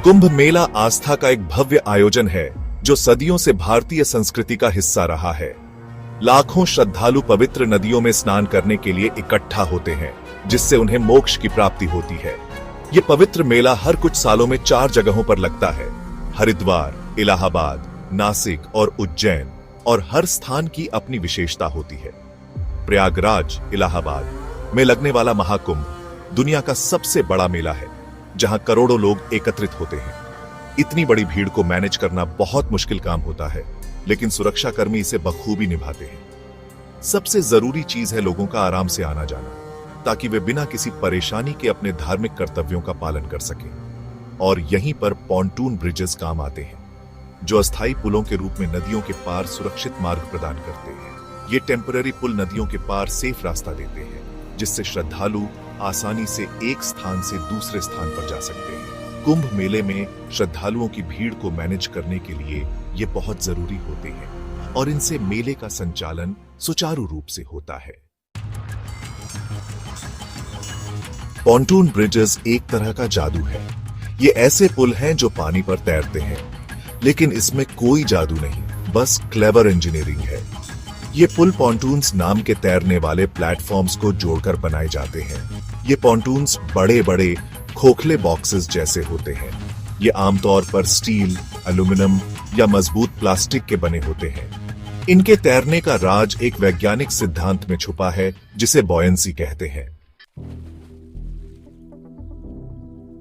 कुंभ मेला आस्था का एक भव्य आयोजन है जो सदियों से भारतीय संस्कृति का हिस्सा रहा है। लाखों श्रद्धालु पवित्र नदियों में स्नान करने के लिए इकट्ठा होते हैं, जिससे उन्हें मोक्ष की प्राप्ति होती है। ये पवित्र मेला हर कुछ सालों में 4 जगहों पर लगता है: हरिद्वार, इलाहाबाद, नासिक और उज्जैन, और हर स्थान की अपनी विशेषता होती है। प्रयागराज, इलाहाबाद में लगने वाला महाकुंभ दुनिया का सबसे बड़ा मेला है, जहां करोड़ों लोग एकत्रित होते हैं। इतनी बड़ी भीड़ को मैनेज करना बहुत मुश्किल काम होता है, लेकिन सुरक्षाकर्मी इसे बखूबी निभाते हैं। सबसे जरूरी चीज है लोगों का आराम से आना जाना, ताकि वे बिना किसी परेशानी के अपने धार्मिक कर्तव्यों का पालन कर सकें। और यहीं पर पॉन्टून ब्रिजेस काम आते हैं, जो अस्थायी पुलों के रूप में नदियों के पार सुरक्षित मार्ग प्रदान करते हैं। ये टेम्पररी पुल नदियों के पार सेफ रास्ता देते हैं, जिससे श्रद्धालु आसानी से एक स्थान से दूसरे स्थान पर जा सकते हैं। कुंभ मेले में श्रद्धालुओं की भीड़ को मैनेज करने के लिए ये बहुत जरूरी होते हैं, और इनसे मेले का संचालन सुचारू रूप से होता है। पॉन्टून ब्रिजेस एक तरह का जादू है। ये ऐसे पुल हैं जो पानी पर तैरते हैं, लेकिन इसमें कोई जादू नहीं, बस क्लेवर इंजीनियरिंग है। ये पुल पॉन्टून्स नाम के तैरने वाले प्लेटफॉर्म्स को जोड़कर बनाए जाते हैं। ये पॉन्टून्स बड़े बड़े खोखले बॉक्सेस जैसे होते हैं। ये आमतौर पर स्टील, एल्यूमिनियम या मजबूत प्लास्टिक के बने होते हैं। इनके तैरने का राज एक वैज्ञानिक सिद्धांत में छुपा है, जिसे बॉयंसी कहते हैं।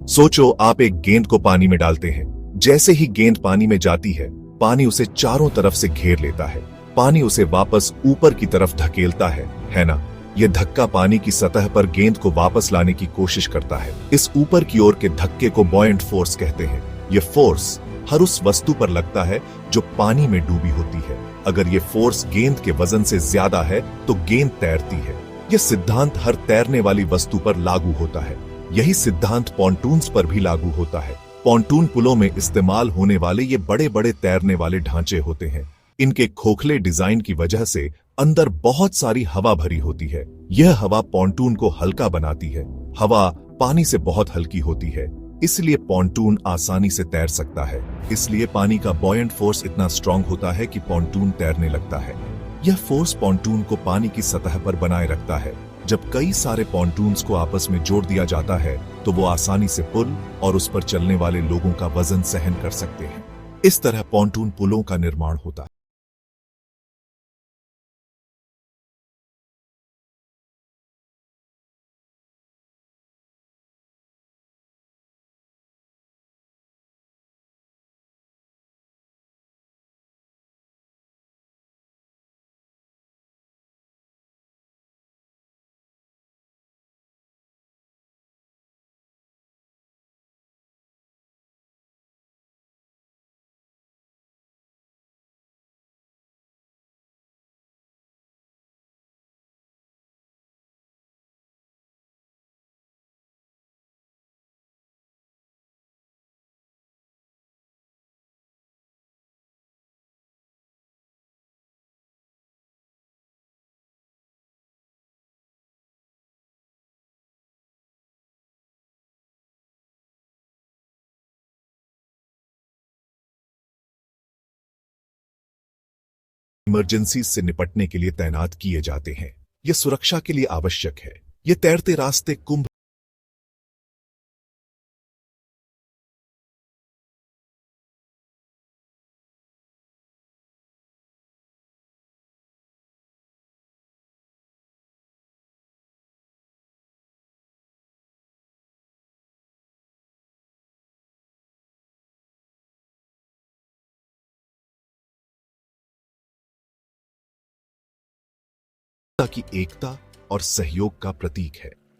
सोचो, आप एक गेंद को पानी में डालते हैं। जैसे ही गेंद पानी में जाती है, पानी उसे चारों तरफ से घेर लेता है। पानी उसे वापस ऊपर की तरफ धकेलता है ना? यह धक्का पानी की सतह पर गेंद को वापस लाने की कोशिश करता है। इस ऊपर की ओर के धक्के को बॉयंट फोर्स कहते हैं। यह फोर्स हर उस वस्तु पर लगता है जो पानी में डूबी होती है। अगर यह फोर्स गेंद के वजन से ज्यादा है तो गेंद तैरती है। यह सिद्धांत हर तैरने वाली वस्तु पर लागू होता है। यही सिद्धांत पॉन्टून्स पर भी लागू होता है। पॉन्टून पुलों में इस्तेमाल होने वाले ये बड़े बड़े तैरने वाले ढांचे होते हैं। इनके खोखले डिजाइन की वजह से अंदर बहुत सारी हवा भरी होती है। यह हवा पॉन्टून को हल्का बनाती है। हवा पानी से बहुत हल्की होती है, इसलिए पॉन्टून आसानी से तैर सकता है। इसलिए पानी का बॉयंट फोर्स इतना स्ट्रांग होता है कि पॉन्टून तैरने लगता है। यह फोर्स पॉन्टून को पानी की सतह पर बनाए रखता है। जब कई सारे पॉन्टून्स को आपस में जोड़ दिया जाता है, तो वो आसानी से पुल और उस पर चलने वाले लोगों का वजन सहन कर सकते हैं। इस तरह पॉन्टून पुलों का निर्माण होता है। इमरजेंसी से निपटने के लिए तैनात किए जाते हैं। यह सुरक्षा के लिए आवश्यक है। ये तैरते रास्ते कुंभ की एकता और सहयोग का प्रतीक है।